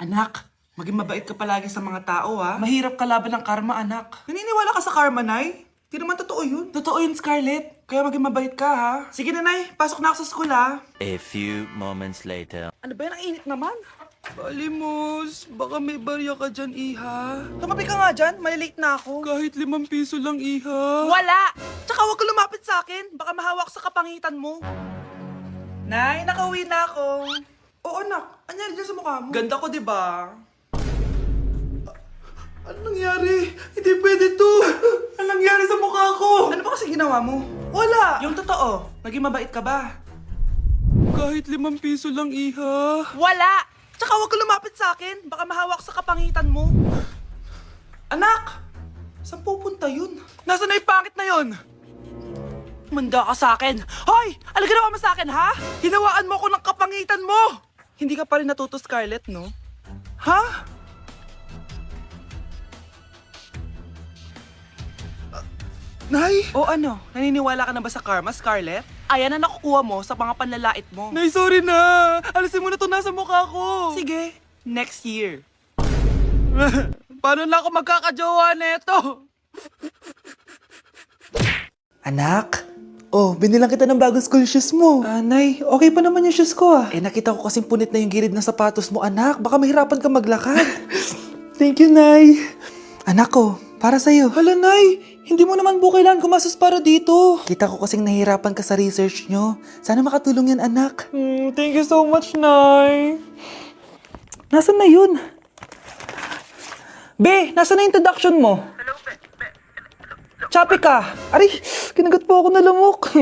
Anak, maging mabait ka palagi sa mga tao, ha? Mahirap kalaban ng karma, anak. Naniniwala ka sa karma, Nay? Di naman totoo yun. Totoo yun, Scarlett. Kaya maging mabait ka, ha? Sige na, Nay. Pasok na ako sa school, ha? A few moments later. Ano ba yan? Ang init naman. Balimos, baka may barya ka dyan, Iha. Tumabi ka nga dyan, malilate na ako. Kahit 5 piso lang, Iha. Wala! Tsaka huwag ka lumapit sa akin, baka mahawak sa kapangitan mo. Nay, nakauwi na ako. Oo, anak. Anyari dyan sa mukha mo? Ganda ko, di ba? Ano nangyari? Hindi pwede to. Ano nangyari sa mukha ko? Ano ba kasi ginawa mo? Wala! Yung totoo, naging mabait ka ba? Kahit 5 piso lang, Iha. Wala! Tsaka huwag ka lumapit sa akin, baka mahawak sa kapangitan mo. Anak! Saan pupunta yun? Nasaan na yung pangit na yun? Manda ka sa akin. Hoy! Ano ginawa mo sa akin, ha? Hinawaan mo ako ng kapangitan mo! Hindi ka pa rin natuto, Scarlett, no? Ha? Nay? O ano? Naniniwala ka na ba sa karma, Scarlett? Ayan na nakukuha mo sa mga panlalait mo. Nay, sorry na! Alisin mo na to nasa mukha ko! Sige, next year. Paano na ako magkakajowa neto? Anak? Oh, binilang kita ng bagong school shoes mo. Nay, okay pa naman yung shoes ko, ah. Eh, nakita ko kasing punit na yung gilid ng sapatos mo, anak. Baka mahirapan ka maglakad. Thank you, Nay. Anak ko, para sa'yo. Hala, Nay. Hindi mo naman po kailangan gumastos para dito. Kita ko kasing nahihirapan ka sa research nyo. Sana makatulong yan, anak. Thank you so much, Nay. Nasaan na yun? Be, nasaan na yung introduction mo? Hello, Be. Chappy ka. Aray, kinagat po ako na lamok.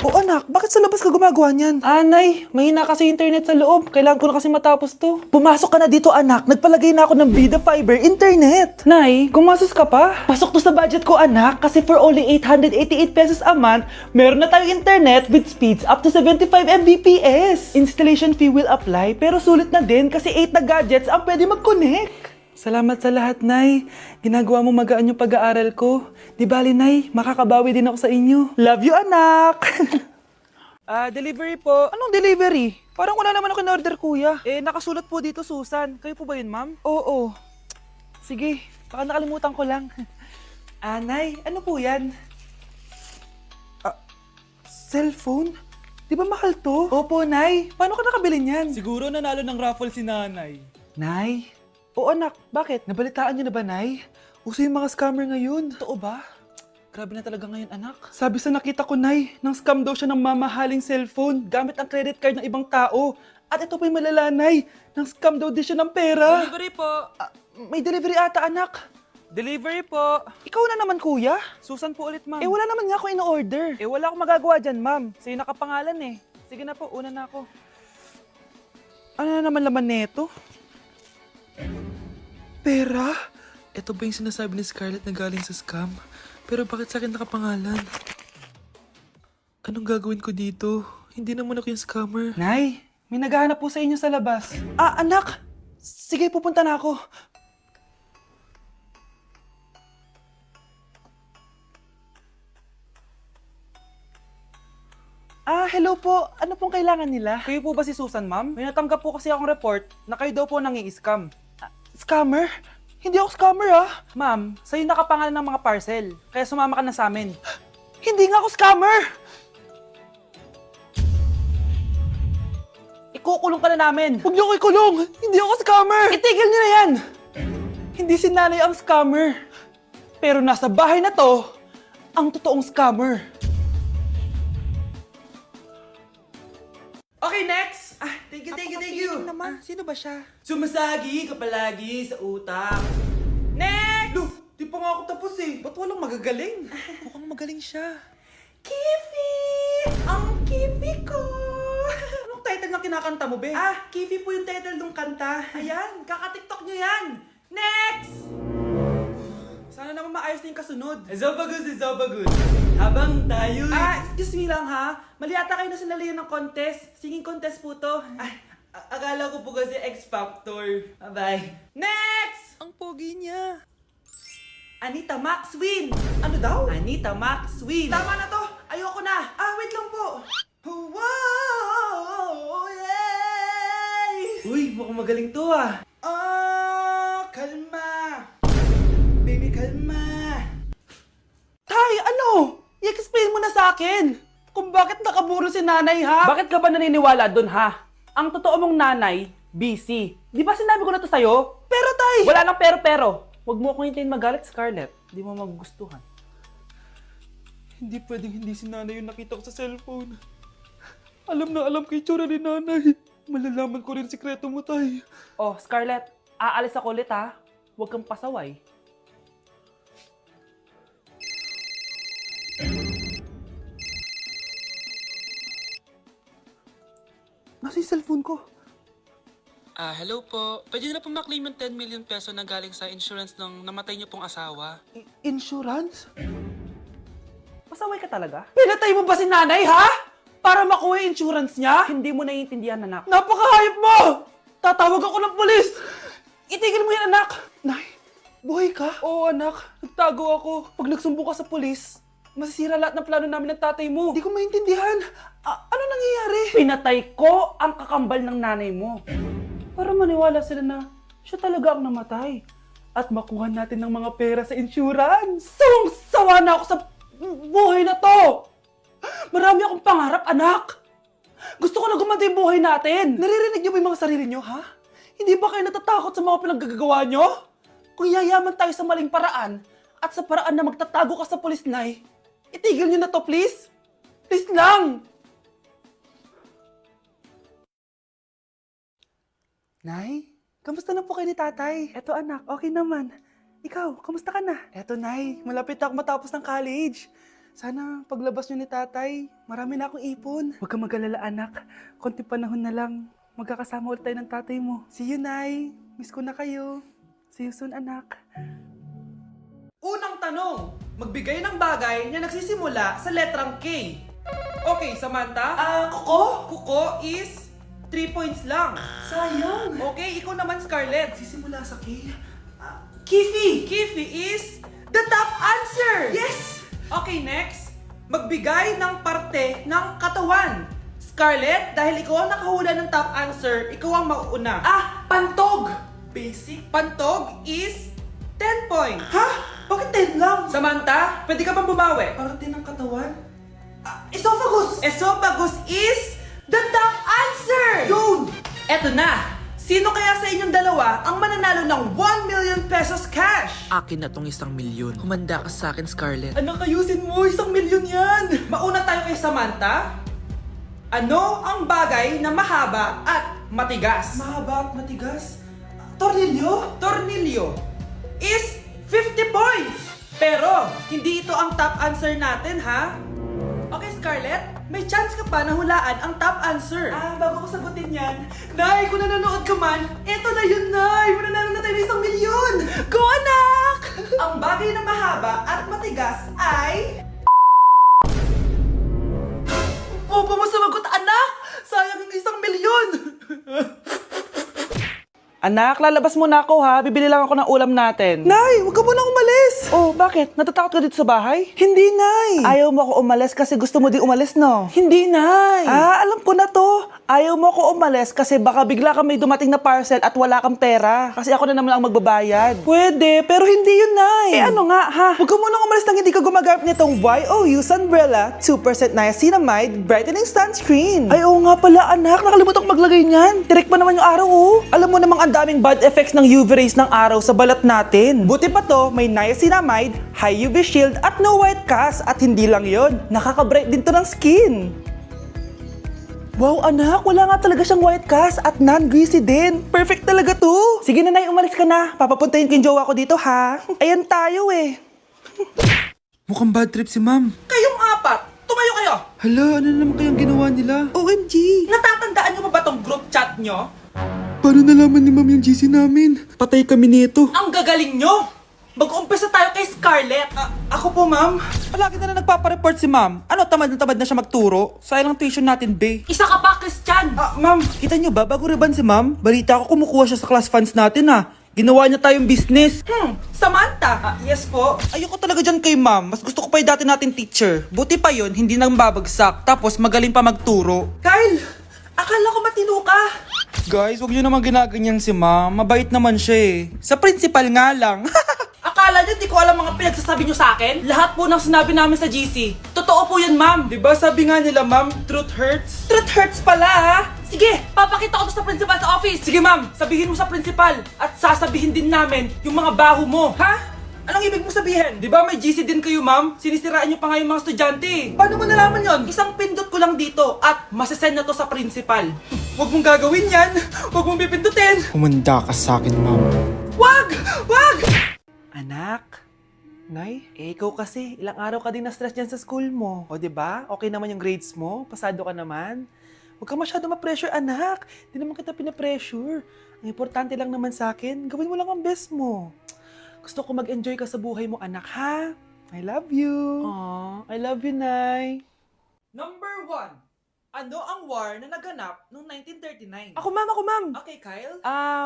O anak, bakit sa labas ka gumagawa niyan? Nay, mahina kasi internet sa loob. Kailangan ko na kasi matapos to. Pumasok ka na dito, anak. Nagpalagay na ako ng Vida Fiber Internet. Nay, gumasos ka pa? Pasok to sa budget ko, anak. Kasi for only 888 pesos a month, meron na tayong internet with speeds up to 75 Mbps. Installation fee will apply, pero sulit na din kasi 8 na gadgets ang pwede mag-connect. Salamat sa lahat, Nay. Ginagawa mo magaan yung pag-aaral ko. Di bali, Nay, makakabawi din ako sa inyo. Love you, anak! Delivery po. Anong delivery? Parang wala naman ako in-order, kuya. Eh, nakasulat po dito, Susan. Kayo po ba yun, ma'am? Oo. Sige, baka nakalimutan ko lang. Nay, ano po yan? Cellphone? Di ba mahal to? Opo, Nay. Paano ka nakabili niyan? Siguro nanalo ng raffle si nanay. Nay? Oo, anak. Bakit? Nabalitaan niyo na ba, Nay? Uso yung mga scammer ngayon. Totoo ba? Grabe na talaga ngayon, anak. Sabi sa nakita ko, Nay, nang scam daw siya ng mamahaling cellphone gamit ang credit card ng ibang tao. At ito pa yung malala, Nay. Nang scam daw din siya ng pera. Delivery po. May delivery ata, anak. Delivery po. Ikaw na naman, kuya. Susan po ulit, ma'am. Eh, wala naman nga ako in-order. Eh, wala akong magagawa dyan, ma'am. Sa'yo nakapangalan eh. Sige na po, una na ako. Ano na naman laman neto? Pera? Ito ba yung sinasabi ni Scarlett na galing sa scam? Pero bakit sa akin nakapangalan? Anong gagawin ko dito? Hindi naman ako yung scammer. Nay, may naghahanap po sa inyo sa labas. Anak! Sige, pupunta na ako. Hello po. Ano pong kailangan nila? Kayo po ba si Susan, ma'am? May natanggap po kasi akong report na kayo daw po nangi-scam. Scammer? Hindi ako scammer, ah. Ma'am, sa'yo nakapangalan ng mga parcel. Kaya sumama ka na sa amin. Hindi nga ako scammer! Ikukulong ka na namin. Huwag niyo ko ikulong! Hindi ako scammer! Itigil niyo na yan! Hindi si nanay ang scammer. Pero nasa bahay na to, ang totoong scammer. Okay, next! Thank you. Naman. Sino ba siya? Sumasagi ka palagi sa utak. Next! Look, di pa nga ako tapos eh. Ba't walang magagaling? Mukhang magaling siya. Kifi! Ang Kifi ko! Anong title na kinakanta mo, be? Kifi po yung title ng kanta. Ayan, kaka-tiktok nyo yan. Next! Sana naman maayos na yung kasunod. Zobagood. Habang tayo... excuse me lang ha. Mali ata kayo na sinalihan ng contest. Singing contest po to. Akala ko po kasi X Factor. Bye. Next! Ang pogi niya. Anita Maxwin. Ano daw? Anita Maxwin. Tama na to. Ayoko na. Wait lang po. Wow! Yay! Uy, mukhang magaling to ah. Kalma. Baby, kalma. Tay, ano? I-explain mo na sa akin kung bakit nakaburo si nanay, ha? Bakit ka ba naniniwala dun, ha? Ang totoo mong nanay, busy. Di ba sinabi ko na to sa'yo? Pero tay! Wala lang pero. Huwag mo akong hintayin magalit, Scarlett. Di mo magugustuhan. Hindi pwedeng hindi si nanay yung nakita ko sa cellphone. Alam na alam ko yung tsura ni nanay. Malalaman ko rin sikreto mo, tay. Oh, Scarlett, aalis ako ulit, ha? Huwag kang pasaway. Nasa yung cellphone ko? Hello po. Pwede na po maklaim yung 10 million peso na galing sa insurance ng namatay niyo pong asawa. Insurance? Pasaway ka talaga? Pinatay mo ba si nanay, ha? Para makuha yung insurance niya? Hindi mo naiintindihan, anak. Napakahayop mo! Tatawag ako ng pulis! Itigil mo yan, anak! Nay, buhay ka? Oo, anak. Nagtago ako. Pag nagsumbong ka sa pulis, masisira lahat ng plano namin ng tatay mo. Hindi ko maintindihan. Ano nangyayari? Pinatay ko ang kakambal ng nanay mo. Para maniwala sila na siya talaga ang namatay. At makuha natin ng mga pera sa insurance. Sawang-sawa na ako sa buhay na to! Marami akong pangarap, anak! Gusto ko na gumanda yung buhay natin! Naririnig niyo ba yung mga sarili niyo, ha? Hindi ba kayo natatakot sa mga pinaggagawa niyo? Kung yayaman tayo sa maling paraan at sa paraan na magtatago ka sa pulis, Nay, itigil niyo na to, please! Please lang! Nay, kamusta na po kayo ni tatay? Eto anak, okay naman. Ikaw, kamusta ka na? Eto Nay, malapit ako matapos ng college. Sana paglabas niyo ni tatay, marami na akong ipon. Huwag kang mag-alala anak, konti panahon na lang. Magkakasama ulit tayo ng tatay mo. See you, Nay. Miss ko na kayo. See you soon, anak. Unang tanong, magbigay ng bagay na nagsisimula sa letrang K. Okay, Samantha? Kuko? Kuko is 3 points lang. Sayang. Okay, ikaw naman, Scarlett. Sisimula sa K. Kifi! Kifi is the top answer! Yes! Okay, next. Magbigay ng parte ng katawan. Scarlett, dahil ikaw ang nakahula ng top answer, ikaw ang mauuna. Pantog! Basic. Pantog is 10 points. Ha? Bakit 10 lang? Samantha, pwede ka bang bumawi? Parte ng katawan? Esophagus! Esophagus is the top answer! Yun! Eto na! Sino kaya sa inyong dalawa ang mananalo ng 1 million pesos cash? Akin na tong 1 milyon. Humanda ka sa akin, Scarlett. Anak, ayusin mo! 1 milyon yan! Mauna tayo kay Samantha. Ano ang bagay na mahaba at matigas? Mahaba at matigas? Tornilyo? Tornilyo is 50 points! Pero, hindi ito ang top answer natin, ha? Okay, Scarlett, may chance ka pa na hulaan ang top answer. Bago ko sagutin yan, Nay, kung nanonood ka man, eto na yun, Nay! Mananalo na tayo ng 1 milyon! Go, anak! Ang bagay na mahaba at matigas ay... Opo mo sumagot, anak! Sayang yung 1 milyon! Anak, lalabas muna ako, ha? Bibili lang ako ng ulam natin. Nay, huwag ka munang umalis! Oh, bakit? Natatakot ka dito sa bahay? Hindi, Nay! Ayaw mo ako umalis kasi gusto mo di umalis, no? Hindi, Nay! Alam ko na to. Ayaw mo ako umalis kasi baka bigla kang may dumating na parcel at wala kang pera. Kasi ako na naman ang magbabayad. Pwede, pero hindi yun, Nay! Ano nga, ha? Huwag ka munang umalis nang hindi ka gumagamit nitong YOU Sunbrella 2% Niacinamide Brightening Sunscreen. Ay, oo nga pala, anak. Nakalimutan ko maglagay niyan. Direct pa naman yung araw, oh. Alam mo namang ang daming bad effects ng UV rays ng araw sa balat natin. Buti pa to, may niacinamide, high UV shield at no white cast. At hindi lang yon, nakaka-bright din to ng skin. Wow, anak, wala nga talaga siyang white cast at non-greasy din. Perfect talaga to. Sige na, Nay, umalis ka na. Papapuntahin ko yung jowa ko dito, ha? Ayan tayo, eh. Mukhang bad trip si ma'am. Kayong apat, tumayo kayo. Hala, ano na naman kayang ginawa nila? OMG! Natatandaan niyo pa ba tong group chat niyo? Paano nalaman ni ma'am yung GC namin? Patay kami nito. Ang gagaling nyo! Mag-uumpisa tayo kay Scarlett. Ako po, ma'am. Palagi na nagpapareport si ma'am. Ano, tamad na siya magturo? Sayang lang tuition natin, be. Isa ka pa, Christian! Ma'am, kita niyo ba, bago riban si ma'am, balita ko kumukuha siya sa class funds natin, ha. Ginawa niya tayong business. Samantha! Yes po. Ayoko talaga dyan kay ma'am. Mas gusto ko pa yung dati natin teacher. Buti pa yun, hindi nang babagsak. Tapos magaling pa magturo. Kyle! Akala ko matino ka. Guys, huwag nyo naman ginaganyan si ma'am. Mabait naman siya eh. Sa principal nga lang. Akala niyo di ko alam mga pinagsasabi niyo sa akin? Lahat po ng sinabi namin sa GC. Totoo po yan, ma'am. Diba sabi nga nila ma'am, truth hurts? Truth hurts pala, ha? Sige, papakita ko to sa principal sa office. Sige ma'am, sabihin mo sa principal. At sasabihin din namin yung mga baho mo. Ha? Anong ibig mo sabihin? Di ba may GC din kayo, ma'am? Sinisiraan niyo pa nga yung mga estudyante. Paano mo nalaman yon? Isang pindot ko lang dito at masasend na to sa principal. Huwag mong gagawin yan. Huwag mong pipindutin. Humanda ka sa akin, ma'am. Wag! Wag! Anak, Nay, ikaw kasi, ilang araw ka din na-stress dyan sa school mo. O, di ba? Okay naman yung grades mo? Pasado ka naman? Huwag ka masyado ma-pressure, anak. Di naman kita pina-pressure. Ang importante lang naman sa akin, gawin mo lang ang best mo. Gusto ko mag-enjoy ka sa buhay mo, anak, ha? I love you. Aww, I love you, Nay. Number 1. Ano ang war na naganap noong 1939? Ako, ma'am. Okay, Kyle?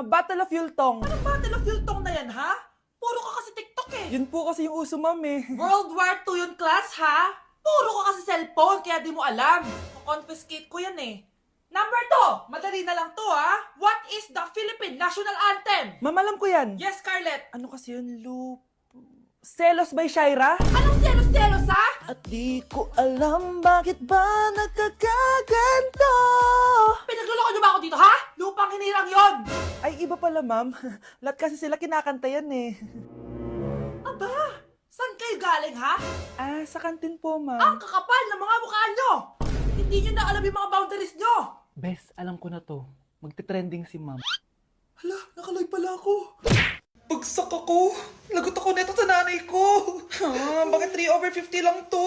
Battle of Yultong. Anong Battle of Yultong na yan, ha? Puro ka kasi TikTok eh. Yun po kasi yung uso, ma'am eh. World War II yun, class, ha? Puro ka kasi cellphone, kaya di mo alam. Confiscate ko yan eh. Number 2, madali na lang to, ha? What is the Philippine National Anthem? Ma'am, alam ko yan. Yes, Scarlett. Ano kasi yun, Loop? Selos by Shaira? Anong selos-selos, ha? At di ko alam bakit ba nagkakaganto. Pinagluloko niyo ba ako dito, ha? Lupang hinirang yon. Ay, iba pala, ma'am. Lahat kasi sila kinakanta yan eh. Aba, saan kayo galing, ha? Sa kantin po, Ang ma'am. kakapal ng mga mukha nyo! Hindi nyo na alam yung mga boundaries nyo! Bes, alam ko na to. Magte-trending si ma'am. Hala, nakalive pala ako. Bagsak ako. Lagot ako neto sa nanay ko. Bakit 3/50 lang to?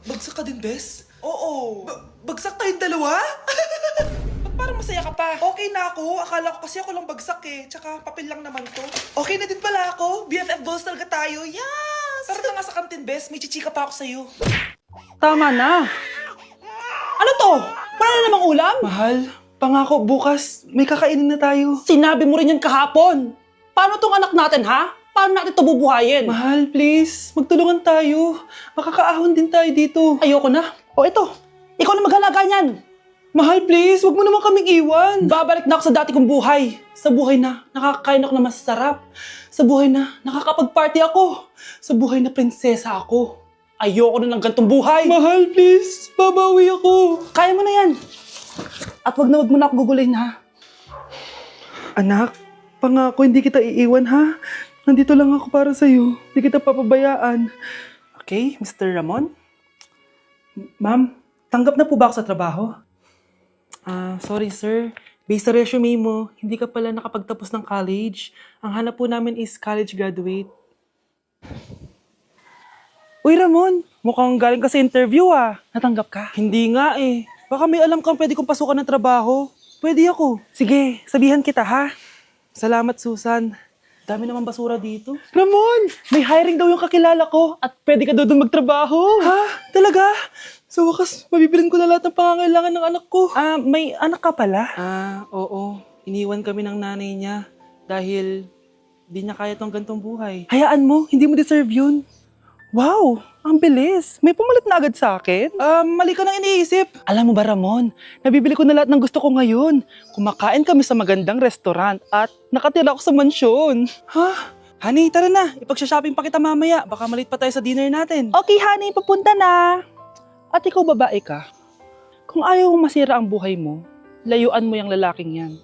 Bagsak ka din, Bes? Oo. Bagsak tayong dalawa? Ba't parang masaya ka pa? Okay na ako. Akala ko kasi ako lang bagsak eh. Tsaka papel lang naman to. Okay na din pala ako. BFF goals talaga tayo. Yes! Tara na nga sa kantin, Bes. May chichika pa ako sa'yo. Tama na. Ano to? Wala na namang ulam? Mahal, pangako bukas may kakainin na tayo. Sinabi mo rin yan kahapon. Paano tong anak natin, ha? Paano natin ito bubuhayin? Mahal, please. Magtulungan tayo. Makakaahon din tayo dito. Ayoko na. O ito, ikaw na maghalaga niyan. Mahal, please. Huwag mo naman kaming iwan. Babalik na ako sa dati kong buhay. Sa buhay na nakakakain ako na masarap. Sa buhay na nakakapag-party ako. Sa buhay na prinsesa ako. Ayoko na ng gantong buhay. Mahal, please. Babawi ako. Kaya mo na yan. At wag na ako gugulayin, ha? Anak, pangako hindi kita iiwan, ha? Nandito lang ako para sa'yo. Hindi kita papabayaan. Okay, Mr. Ramon? Ma'am, tanggap na po ba ako sa trabaho? Sorry sir. Based sa resume mo, hindi ka pala nakapagtapos ng college. Ang hanap po namin is college graduate. Uy Ramon, mukhang galing ka sa interview ah. Natanggap ka? Hindi nga eh. Baka may alam kang pwede kong pasukan ng trabaho. Pwede ako. Sige, sabihan kita ha. Salamat Susan. Dami naman basura dito. Ramon, may hiring daw yung kakilala ko at pwede ka daw doon magtrabaho. Ha? Talaga? Sa wakas, mabibilin ko na lahat ng pangangailangan ng anak ko. May anak ka pala? Oo. Iniwan kami ng nanay niya dahil di niya kaya tong gantong buhay. Hayaan mo, hindi mo deserve yun. Wow, ang bilis. May pumalit na agad sa akin. Mali ka nang iniisip. Alam mo ba Ramon, nabibili ko na lahat ng gusto ko ngayon. Kumakain kami sa magandang restaurant at nakatira ako sa mansyon. Ha? Honey, tara na. Ipag-shopping pa kita mamaya. Baka malit pa tayo sa dinner natin. Okay, honey. Papunta na. At ikaw babae ka. Kung ayaw mong masira ang buhay mo, layuan mo yung lalaking yan.